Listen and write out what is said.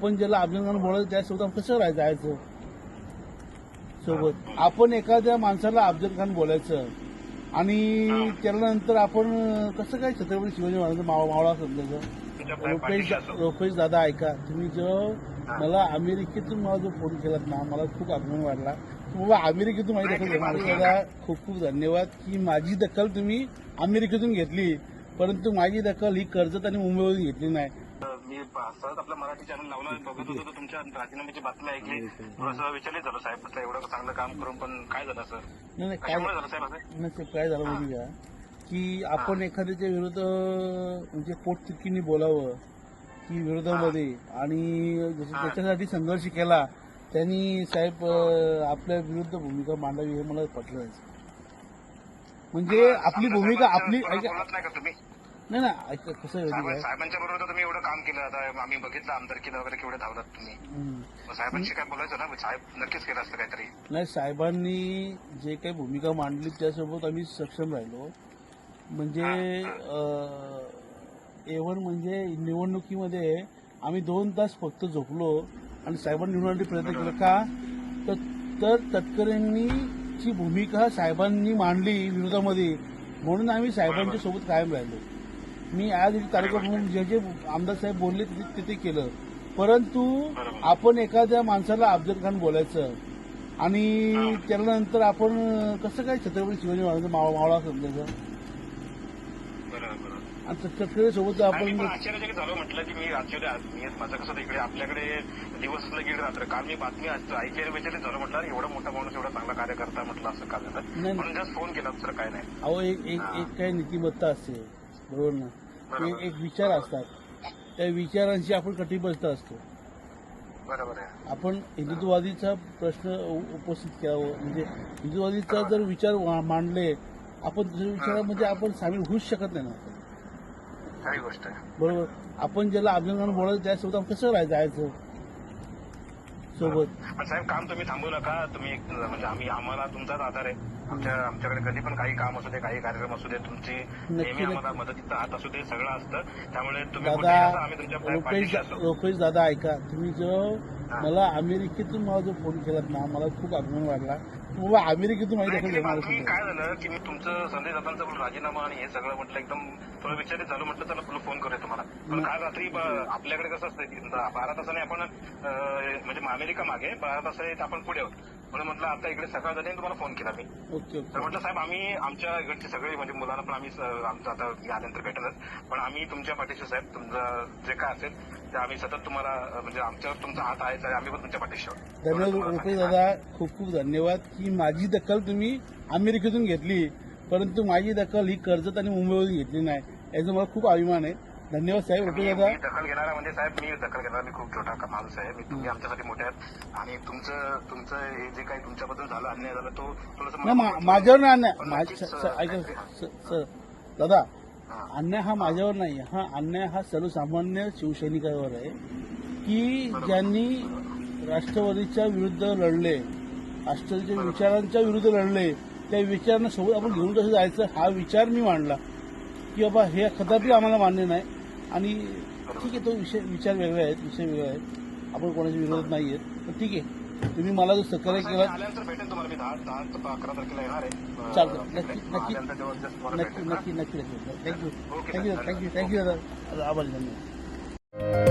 आपण ज्याला अफजल खान बोलायचं त्यासोबत आपण कसं जायचं सोबत. आपण एखाद्या माणसाला अफजल खान बोलायचं आणि त्यानंतर आपण कसं काय छत्रपती शिवाजी महाराजांचा मावळा समजायचं. रुपेश दादा ऐका, तुम्ही जो मला अमेरिकेतून मला जो फोन केलात ना, मला खूप अभिमान वाटला. बाबा अमेरिकेतून माझी दखल घेतली दादा, खूप खूप धन्यवाद की माझी दखल तुम्ही अमेरिकेतून घेतली, परंतु माझी दखल ही कर्जत आणि मुंबईवरून घेतली नाही. मी सहज आपलं मराठी चॅनल लावलं, बघत होतो तुमच्या राजीनाम्याची बातमी ऐकली, थोडंसं विचारित झालं साहेब, असं एवढं चांगलं काम करून पण काय झालं सर? नाही कशामुळे झालं साहेब असं? नाही काय झालं माहिती का की आपण एखाद्याच्या विरुद्ध म्हणजे पोटतिडकीने बोलावं की विरोधामध्ये, आणि त्याच्यासाठी संघर्ष केला त्यांनी साहेब आपल्या विरुद्ध भूमिका मांडावी हे मला पटलं नाही. म्हणजे आपली भूमिका आपली बोलत नाही का तुम्ही? नाही ना ऐका कसं आहे साहेबांच्या बरोबर तुम्ही एवढं काम केलं, आता आम्ही बघितलं आमदारकीला वगैरे केवढे धावलात तुम्ही. साहेबांशी काय बोलायचं ना, साहेब नक्कीच केलं असतं काहीतरी. नाही, साहेबांनी जे काही भूमिका मांडली त्यासोबत आम्ही सक्षम राहिलो. म्हणजे एव्हन म्हणजे निवडणुकीमध्ये आम्ही 2 तास फक्त झोपलो आणि साहेबांनी निवडण्यासाठी प्रयत्न केला का, तर तटकरेंनी ची भूमिका साहेबांनी मांडली विरोधामध्ये, म्हणून आम्ही साहेबांच्या सोबत कायम राहिलो. मी आज तालुका प्रमुख जे जे आमदार साहेब बोलले ते केलं, परंतु आपण एखाद्या माणसाला अफजल खान बोलायचं आणि त्यानंतर आपण कसं काय छत्रपती शिवाजी महाराजांचा मावळा समजायचं. आणि तटकरे सोबत आपण आश्चर्यचकित झालं, म्हटलं की मी ऍक्च्युअली माझं कसं इकडे आपल्याकडे दिवस असलं की रात्र, काल मी बातमी ऐकलेली विचारित झालं, म्हटलं एवढा मोठा माणूस एवढा चांगला कार्य करता, म्हटलं असं का झालं, म्हणून जस्ट फोन केला, दुसरं काय नाही. अहो एक काही नीतिमत्ता असते, बरोबर ना, एक विचार असतात, त्या विचारांशी आपण कटिबद्ध असतो. बरोबर आहे. आपण हिंदुत्ववादीचा प्रश्न उपस्थित केला, म्हणजे हिंदुत्ववादीचा जर विचार मांडले आपण दुसऱ्या विचारामध्ये आपण सामील होऊच शकत नाही ना. खरी गोष्ट आहे. बरोबर. आपण ज्याला अफजल खान बोलायचं त्यासोबत आपण कसं जायचं सोबत. पण साहेब काम तुम्ही थांबवू नका, तुम्ही म्हणजे आम्हाला तुमचाच आधार आहे. आमच्याकडे कधी पण काही काम असू दे, काही कार्यक्रम असू दे, तुमची नेहमी आम्हाला मदतीचा हात असू दे, सगळं असतं. त्यामुळे तुम्ही आम्ही तुमच्या रुपेश दादा ऐका, तुम्ही जो मला अमेरिकेतून मला जो फोन केलात ना, मला खूप अभिमान वाटला. बाबा अमेरिकेतून माझी दखल घेतली. काय झालं की मी तुमचं संजय दादांचा राजीनामा आणि हे सगळं म्हटलं एकदम थोडं विचारित झालं, म्हटलं चला तुला फोन करूया तुम्हाला. पण काल रात्री आपल्याकडे कसं असतं 12 तासाने आपण म्हणजे अमेरिका मागे 12 तासाने आपण पुढे आहोत, म्हणून म्हटलं आता इकडे सकाळ झाली तुम्हाला फोन केला मी. तर म्हटलं साहेब आम्ही आमच्या इकडचे सगळे म्हणजे मुलांना पण आम्ही आमचं आता यानंतर भेटलच, पण आम्ही तुमच्या पाठीशी साहेब, तुमचं जे काय असेल ते आम्ही सतत तुम्हाला म्हणजे आमच्यावर तुमचा हात आहे, आम्ही पण तुमच्या पाठीशी आहोत. धन्यवाद रुपेश दादा, खूप खूप धन्यवाद की माझी दखल तुम्ही अमेरिकेतून घेतली, परंतु माझी दखल ही कर्जत आणि मुंबईवरून घेतली नाही, याचा मला खूप अभिमान आहे. धन्यवाद साहेब. रुपेश दादा दखल घेणारा म्हणजे साहेब मी दखल घेणारा मी खूप छोटा माणूस आहे. तुम्ही आमच्यासाठी मोठे आहेत आणि तुमचं हे जे काही तुमच्याबद्दल झालं, अन्याय झाला तो थोडंसं माझ्यावर नाही अन्याय. ऐका सर दादा, अन्याय हा माझ्यावर नाही, हा अन्याय हा सर्वसामान्य शिवसैनिकांवर आहे की ज्यांनी राष्ट्रवादीच्या विरुद्ध लढले, राष्ट्रवादीच्या विचारांच्या विरुद्ध लढले, त्या विचारांना सोबत आपण घेऊन कसं जायचं हा विचार मी मांडला की बाबा हे कदापि आम्हाला मान्य नाही. आणि ठीक आहे, तो विचार वेगळे आहेत, विषय वेगळे आहेत, आपण कोणाच्या विरोधात नाही आहेत, पण ठीक आहे, तुम्ही मला जो सहकार्य केला आल्यानंतर भेटेल तुम्हाला. मी 10-11 तारखेला येणार आहे. चालतं. नक्की नक्की नक्की नक्की नक्की. थँक्यू दादा, आभारी. धन्यवाद.